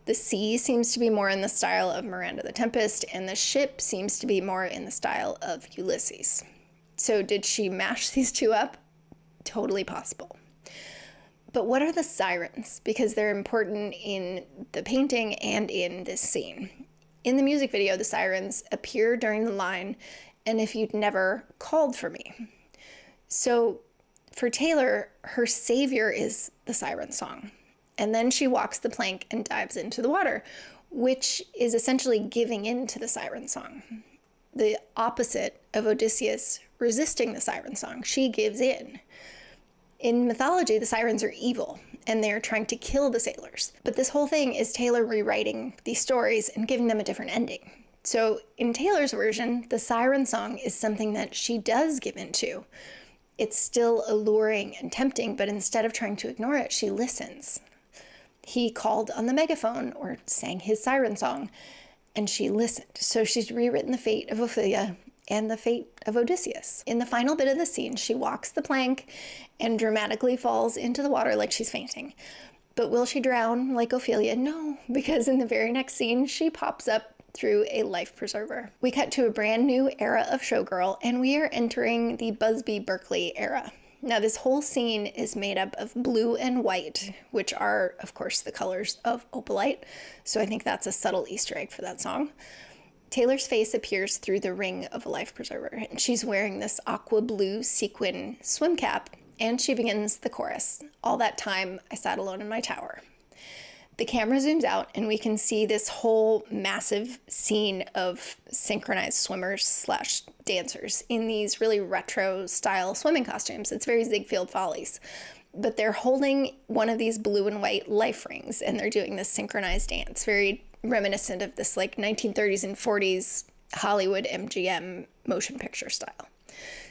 The sea seems to be more in the style of Miranda the Tempest, and the ship seems to be more in the style of Ulysses. So did she mash these two up? Totally possible. But what are the sirens? Because they're important in the painting and in this scene. In the music video, the sirens appear during the line, "And if you'd never called for me." So for Taylor, her savior is the siren song. And then she walks the plank and dives into the water, which is essentially giving in to the siren song. The opposite of Odysseus resisting the siren song. She gives in. In mythology, the sirens are evil, and they're trying to kill the sailors. But this whole thing is Taylor rewriting these stories and giving them a different ending. So in Taylor's version, the siren song is something that she does give into. It's still alluring and tempting, but instead of trying to ignore it, she listens. He called on the megaphone or sang his siren song, and she listened. So she's rewritten the fate of Ophelia and the fate of Odysseus. In the final bit of the scene, she walks the plank and dramatically falls into the water like she's fainting. But will she drown like Ophelia? No, because in the very next scene, she pops up through a life preserver. We cut to a brand new era of Showgirl, and we are entering the Busby Berkeley era. Now, this whole scene is made up of blue and white, which are, of course, the colors of opalite. So I think that's a subtle Easter egg for that song. Taylor's face appears through the ring of a life preserver, and she's wearing this aqua blue sequin swim cap, and she begins the chorus. "All that time I sat alone in my tower." The camera zooms out, and we can see this whole massive scene of synchronized swimmers/dancers in these really retro style swimming costumes. It's very Ziegfeld Follies. But they're holding one of these blue and white life rings, and they're doing this synchronized dance, very reminiscent of this like 1930s and 40s Hollywood MGM motion picture style.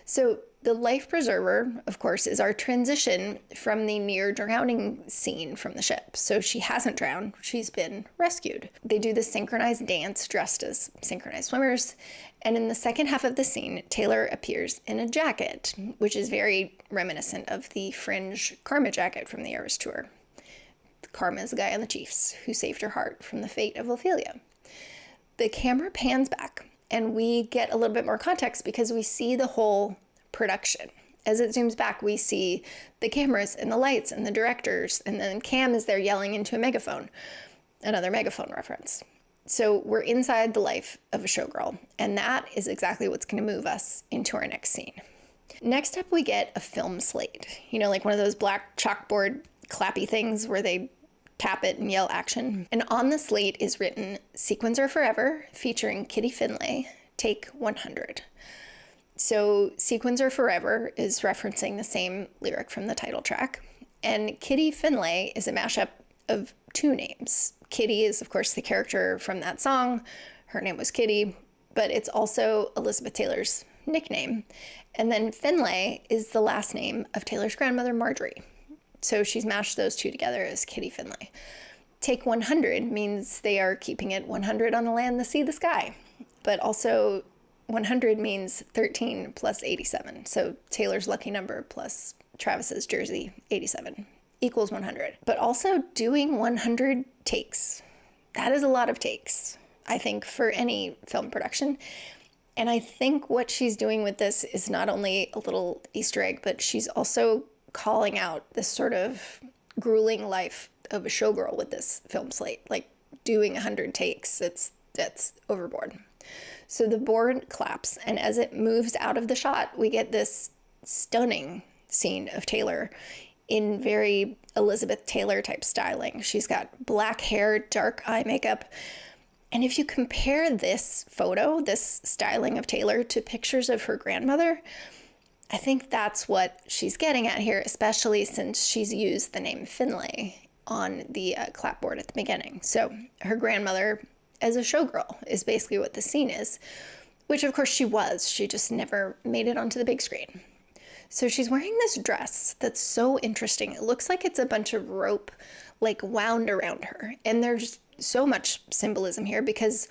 So the life preserver, of course, is our transition from the near drowning scene from the ship. So she hasn't drowned, she's been rescued. They do the synchronized dance dressed as synchronized swimmers. And in the second half of the scene, Taylor appears in a jacket, which is very reminiscent of the fringe Karma jacket from the Eras Tour. Karma is the guy on the Chiefs who saved her heart from the fate of Ophelia. The camera pans back, and we get a little bit more context because we see the whole production. As it zooms back, we see the cameras and the lights and the directors, and then Cam is there yelling into a megaphone, another megaphone reference. So we're inside the life of a showgirl, and that is exactly what's going to move us into our next scene. Next up, we get a film slate, like one of those black chalkboard clappy things where they tap it and yell action. And on the slate is written "Sequins Are Forever," featuring Kitty Finlay, take 100. So "Sequins Are Forever" is referencing the same lyric from the title track. And Kitty Finlay is a mashup of two names. Kitty is, of course, the character from that song. Her name was Kitty, but it's also Elizabeth Taylor's nickname. And then Finlay is the last name of Taylor's grandmother, Marjorie. So she's mashed those two together as Kitty Finlay. Take 100 means they are keeping it 100 on the land, the sea, the sky. But also 100 means 13 plus 87. So Taylor's lucky number plus Travis's jersey, 87, equals 100. But also doing 100 takes. That is a lot of takes, I think, for any film production. And I think what she's doing with this is not only a little Easter egg, but she's also calling out this sort of grueling life of a showgirl with this film slate. Like doing 100 takes, that's overboard. So the board claps, and as it moves out of the shot, we get this stunning scene of Taylor in very Elizabeth Taylor type styling. She's got black hair, dark eye makeup. And if you compare this photo, this styling of Taylor, to pictures of her grandmother, I think that's what she's getting at here, especially since she's used the name Finlay on the clapboard at the beginning. So her grandmother as a showgirl is basically what the scene is, which of course she was. She just never made it onto the big screen. So she's wearing this dress that's so interesting. It looks like it's a bunch of rope like wound around her. And there's so much symbolism here because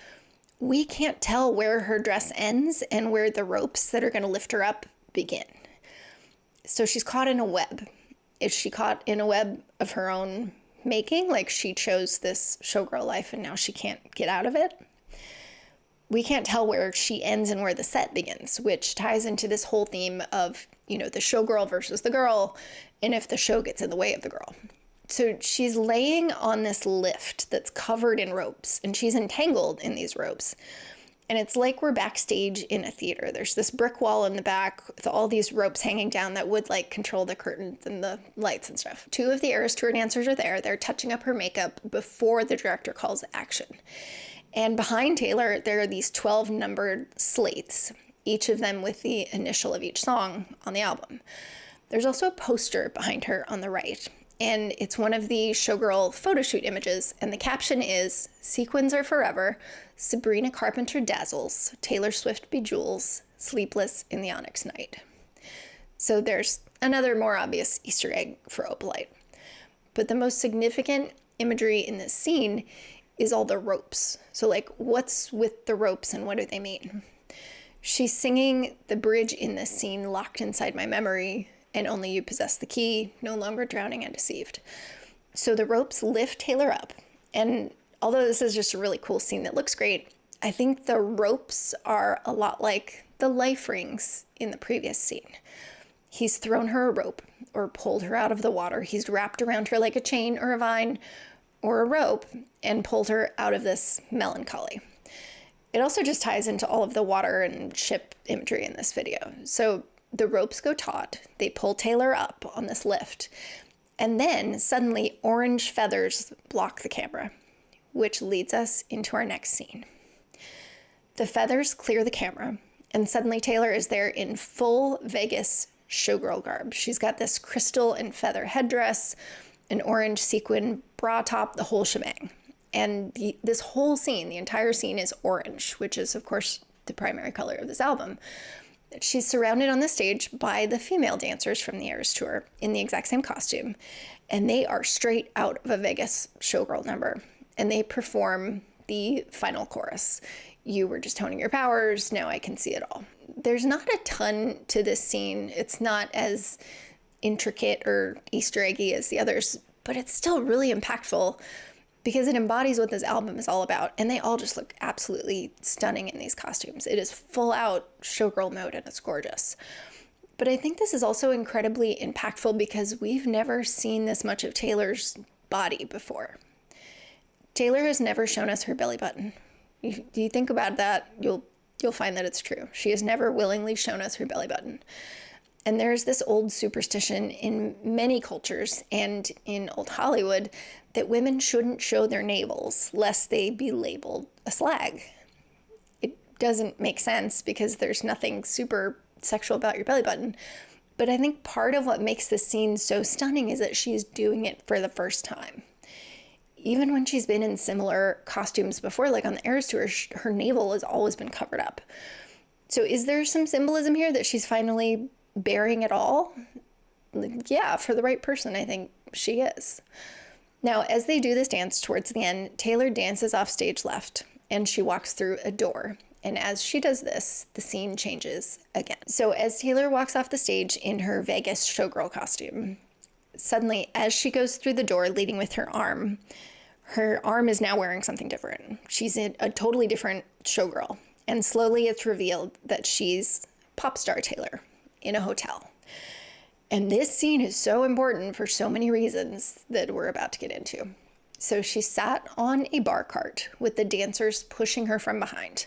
we can't tell where her dress ends and where the ropes that are going to lift her up begin. So she's caught in a web. Is she caught in a web of her own making? Like she chose this showgirl life and now she can't get out of it? we can't tell where she ends and where the set begins, which ties into this whole theme of, the showgirl versus the girl, and if the show gets in the way of the girl. So she's laying on this lift that's covered in ropes, and she's entangled in these ropes. And it's like we're backstage in a theater. There's this brick wall in the back with all these ropes hanging down that would control the curtains and the lights and stuff. 2 of the Eras Tour dancers are there. They're touching up her makeup before the director calls action. And behind Taylor, there are these 12 numbered slates, each of them with the initial of each song on the album. There's also a poster behind her on the right, and it's one of the Showgirl photo shoot images, and the caption is, "Sequins are forever, Sabrina Carpenter dazzles, Taylor Swift bejewels, sleepless in the onyx night." So there's another more obvious Easter egg for Opelite. But the most significant imagery in this scene is all the ropes. So what's with the ropes and what do they mean? She's singing the bridge in this scene, "Locked inside my memory, and only you possess the key, no longer drowning and deceived." So the ropes lift Taylor up. And although this is just a really cool scene that looks great, I think the ropes are a lot like the life rings in the previous scene. He's thrown her a rope or pulled her out of the water. He's wrapped around her like a chain or a vine or a rope and pulled her out of this melancholy. It also just ties into all of the water and ship imagery in this video. So the ropes go taut, they pull Taylor up on this lift, and then suddenly orange feathers block the camera, which leads us into our next scene. The feathers clear the camera, and suddenly Taylor is there in full Vegas showgirl garb. She's got this crystal and feather headdress, an orange sequin bra top, the whole shebang. And this whole scene, the entire scene, is orange, which is, of course, the primary color of this album. She's surrounded on the stage by the female dancers from the Eras Tour in the exact same costume, and they are straight out of a Vegas showgirl number, and they perform the final chorus. "You were just honing your powers, now I can see it all." There's not a ton to this scene. It's not as intricate or Easter eggy as the others, but it's still really impactful because it embodies what this album is all about, and they all just look absolutely stunning in these costumes. It is full out showgirl mode, and it's gorgeous. But I think this is also incredibly impactful because we've never seen this much of Taylor's body before. Taylor has never shown us her belly button. If you think about that, you'll find that it's true. She has never willingly shown us her belly button. And there's this old superstition in many cultures and in old Hollywood that women shouldn't show their navels lest they be labeled a slag. It doesn't make sense because there's nothing super sexual about your belly button. But I think part of what makes this scene so stunning is that she's doing it for the first time. Even when she's been in similar costumes before, like on the Eras Tour, her navel has always been covered up. So is there some symbolism here that she's finally bearing it all? Yeah, for the right person, I think she is. Now, as they do this dance towards the end, Taylor dances off stage left, and she walks through a door. And as she does this, the scene changes again. So as Taylor walks off the stage in her Vegas showgirl costume, suddenly, as she goes through the door leading with her arm is now wearing something different. She's in a totally different showgirl. And slowly it's revealed that she's pop star Taylor in a hotel. And this scene is so important for so many reasons that we're about to get into. So she sat on a bar cart with the dancers pushing her from behind.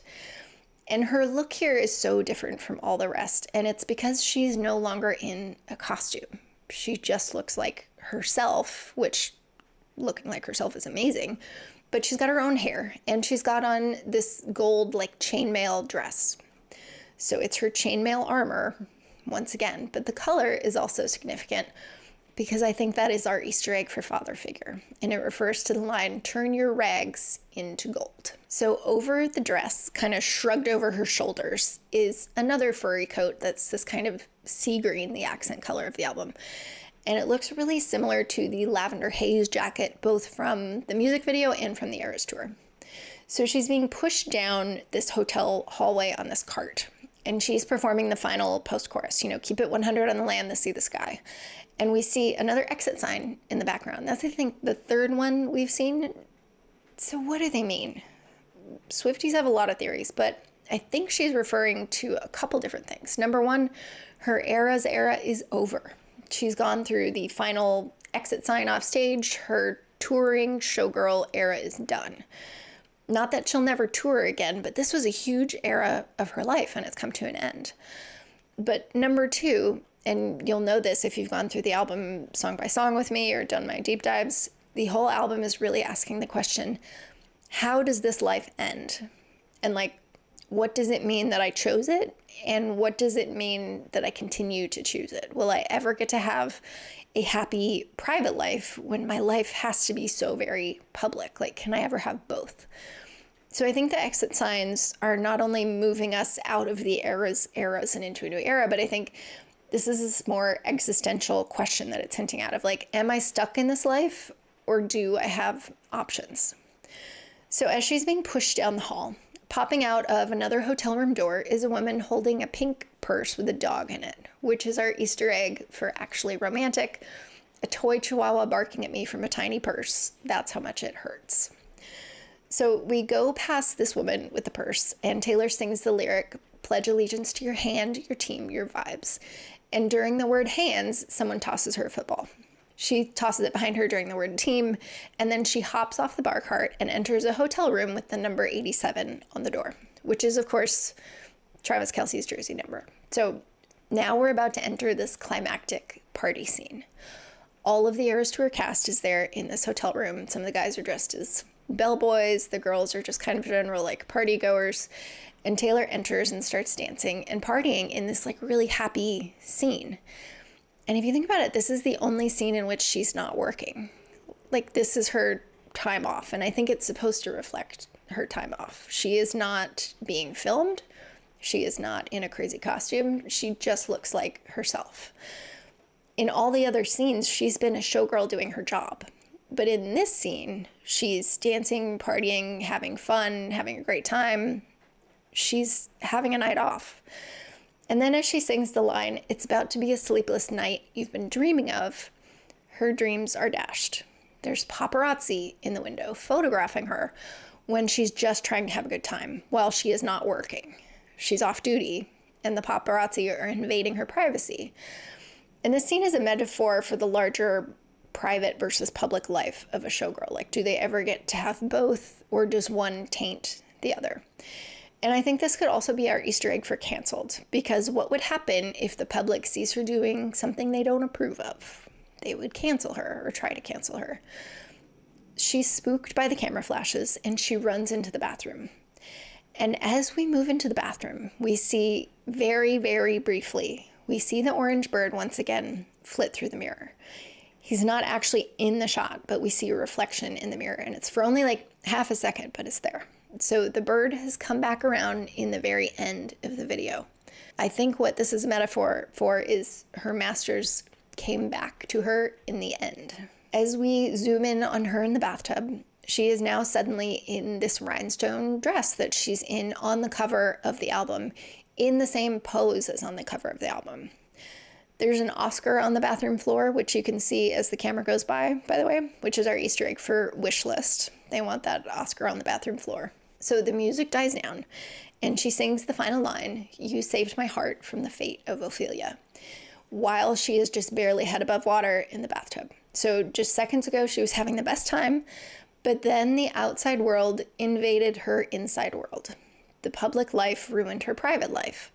And her look here is so different from all the rest. And it's because she's no longer in a costume. She just looks like herself, which looking like herself is amazing. But she's got her own hair and she's got on this gold chainmail dress. So it's her chainmail armor once again, but the color is also significant because I think that is our Easter egg for father figure, and it refers to the line, "Turn your rags into gold." So over the dress, kind of shrugged over her shoulders, is another furry coat that's this kind of sea green, the accent color of the album. And it looks really similar to the lavender haze jacket, both from the music video and from the Eras Tour. So she's being pushed down this hotel hallway on this cart. And she's performing the final post-chorus, keep it 100 on the land, the sea, the sky. And we see another exit sign in the background. That's, I think, the third one we've seen. So what do they mean? Swifties have a lot of theories, but I think she's referring to a couple different things. Number one, her era is over. She's gone through the final exit sign off stage. Her touring showgirl era is done. Not that she'll never tour again, but this was a huge era of her life and it's come to an end. But number two, and you'll know this if you've gone through the album song by song with me or done my deep dives, the whole album is really asking the question, how does this life end? And like, what does it mean that I chose it? And what does it mean that I continue to choose it? Will I ever get to have a happy private life when my life has to be so very public? Like, can I ever have both? So I think the exit signs are not only moving us out of the eras and into a new era, but I think this is this more existential question that it's hinting at of like, am I stuck in this life or do I have options? So as she's being pushed down the hall, popping out of another hotel room door is a woman holding a pink purse with a dog in it, which is our Easter egg for actually romantic. A toy chihuahua barking at me from a tiny purse. That's how much it hurts. So we go past this woman with the purse, and Taylor sings the lyric, "Pledge allegiance to your hand, your team, your vibes." And during the word hands, someone tosses her a football. She tosses it behind her during the word team, and then she hops off the bar cart and enters a hotel room with the number 87 on the door, which is, of course, Travis Kelce's jersey number. So now we're about to enter this climactic party scene. All of the Eras Tour cast is there in this hotel room. Some of the guys are dressed as bellboys. The girls are just kind of general like party goers. And Taylor enters and starts dancing and partying in this like really happy scene. And if you think about it, this is the only scene in which she's not working. Like, this is her time off, and I think it's supposed to reflect her time off. She is not being filmed. She is not in a crazy costume. She just looks like herself. In all the other scenes, she's been a showgirl doing her job. But in this scene, she's dancing, partying, having fun, having a great time. She's having a night off. And then as she sings the line, "It's about to be a sleepless night you've been dreaming of," her dreams are dashed. There's paparazzi in the window photographing her when she's just trying to have a good time while she is not working. She's off duty, and the paparazzi are invading her privacy. And this scene is a metaphor for the larger private versus public life of a showgirl. Like, do they ever get to have both, or does one taint the other? And I think this could also be our Easter egg for canceled, because what would happen if the public sees her doing something they don't approve of? They would cancel her or try to cancel her. She's spooked by the camera flashes and she runs into the bathroom. And as we move into the bathroom, we see very, very briefly, we see the orange bird once again flit through the mirror. He's not actually in the shot, but we see a reflection in the mirror, and it's for only like half a second, but it's there. So the bird has come back around in the very end of the video. I think what this is a metaphor for is her masters came back to her in the end. As we zoom in on her in the bathtub, she is now suddenly in this rhinestone dress that she's in on the cover of the album, in the same pose as on the cover of the album. There's an Oscar on the bathroom floor, which you can see as the camera goes by the way, which is our Easter egg for wish list. They want that Oscar on the bathroom floor. So the music dies down, and she sings the final line, "You saved my heart from the fate of Ophelia," while she is just barely head above water in the bathtub. So just seconds ago, she was having the best time, but then the outside world invaded her inside world. The public life ruined her private life.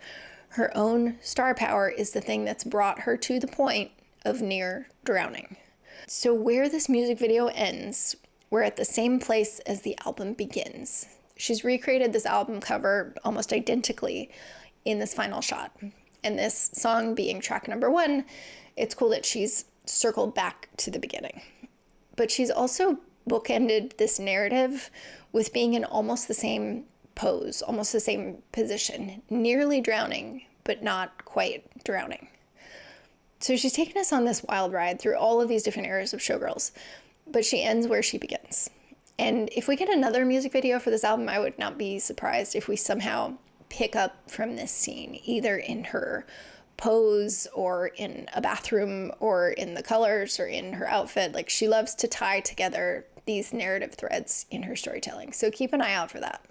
Her own star power is the thing that's brought her to the point of near drowning. So where this music video ends, we're at the same place as the album begins. She's recreated this album cover almost identically in this final shot. And this song being track number 1, it's cool that she's circled back to the beginning. But she's also bookended this narrative with being in almost the same pose, almost the same position, nearly drowning, but not quite drowning. So she's taken us on this wild ride through all of these different eras of Showgirls, but she ends where she begins. And if we get another music video for this album, I would not be surprised if we somehow pick up from this scene, either in her pose or in a bathroom or in the colors or in her outfit. Like, she loves to tie together these narrative threads in her storytelling. So keep an eye out for that.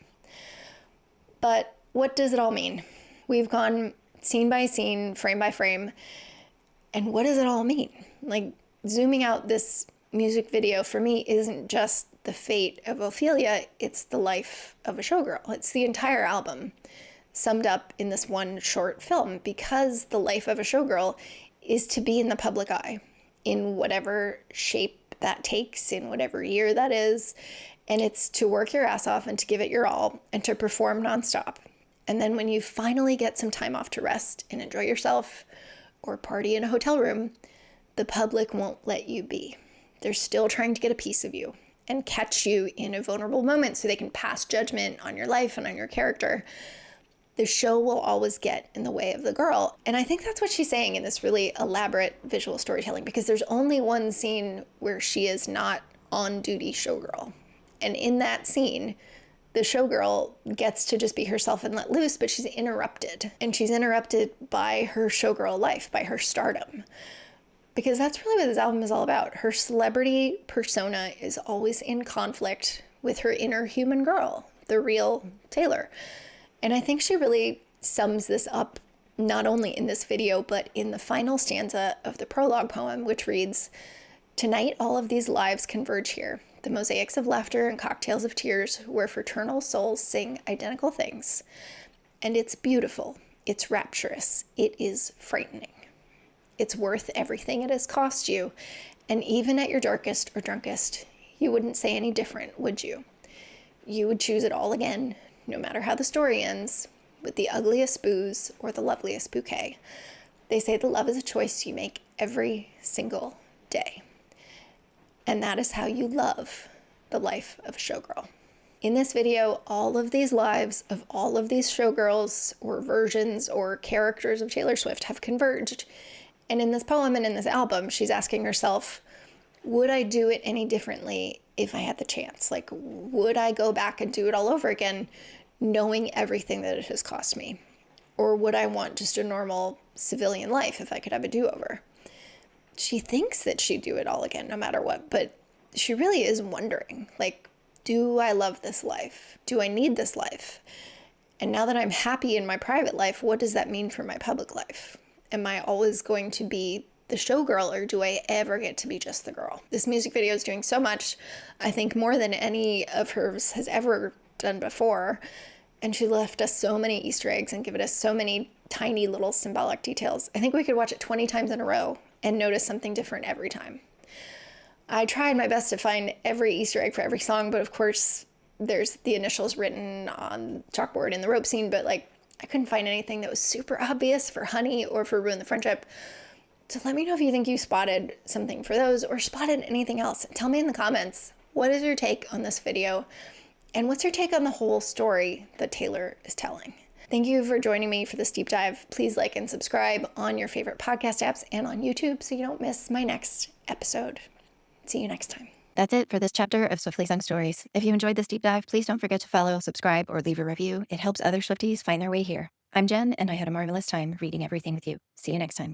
But what does it all mean? We've gone scene by scene, frame by frame, and what does it all mean? Like, zooming out, this music video for me isn't just the fate of Ophelia, it's the life of a showgirl. It's the entire album summed up in this one short film, because the life of a showgirl is to be in the public eye in whatever shape that takes, in whatever year that is. And it's to work your ass off and to give it your all and to perform nonstop. And then when you finally get some time off to rest and enjoy yourself or party in a hotel room, the public won't let you be. They're still trying to get a piece of you and catch you in a vulnerable moment so they can pass judgment on your life and on your character. The show will always get in the way of the girl. And I think that's what she's saying in this really elaborate visual storytelling, because there's only one scene where she is not on-duty showgirl. And in that scene, the showgirl gets to just be herself and let loose, but she's interrupted. And she's interrupted by her showgirl life, by her stardom. Because that's really what this album is all about. Her celebrity persona is always in conflict with her inner human girl, the real Taylor. And I think she really sums this up not only in this video, but in the final stanza of the prologue poem, which reads, "Tonight all of these lives converge here, the mosaics of laughter and cocktails of tears, where fraternal souls sing identical things. And it's beautiful, it's rapturous, it is frightening. It's worth everything it has cost you, and even at your darkest or drunkest, you wouldn't say any different, would you? You would choose it all again, no matter how the story ends, with the ugliest booze or the loveliest bouquet. They say that love is a choice you make every single day. And that is how you love the life of a showgirl." In this video, all of these lives of all of these showgirls or versions or characters of Taylor Swift have converged. And in this poem and in this album, she's asking herself, would I do it any differently if I had the chance? Like, would I go back and do it all over again, knowing everything that it has cost me? Or would I want just a normal civilian life if I could have a do-over? She thinks that she'd do it all again, no matter what, but she really is wondering, like, do I love this life? Do I need this life? And now that I'm happy in my private life, what does that mean for my public life? Am I always going to be the showgirl, or do I ever get to be just the girl? This music video is doing so much, I think more than any of hers has ever done before. And she left us so many Easter eggs and given us so many tiny little symbolic details. I think we could watch it 20 times in a row and notice something different every time. I tried my best to find every Easter egg for every song, but of course there's the initials written on chalkboard in the rope scene, but like I couldn't find anything that was super obvious for Honey or for Ruin the Friendship. So let me know if you think you spotted something for those or spotted anything else. Tell me in the comments, what is your take on this video? And what's your take on the whole story that Taylor is telling? Thank you for joining me for this deep dive. Please like and subscribe on your favorite podcast apps and on YouTube so you don't miss my next episode. See you next time. That's it for this chapter of Swiftly Sung Stories. If you enjoyed this deep dive, please don't forget to follow, subscribe, or leave a review. It helps other Swifties find their way here. I'm Jen, and I had a marvelous time reading everything with you. See you next time.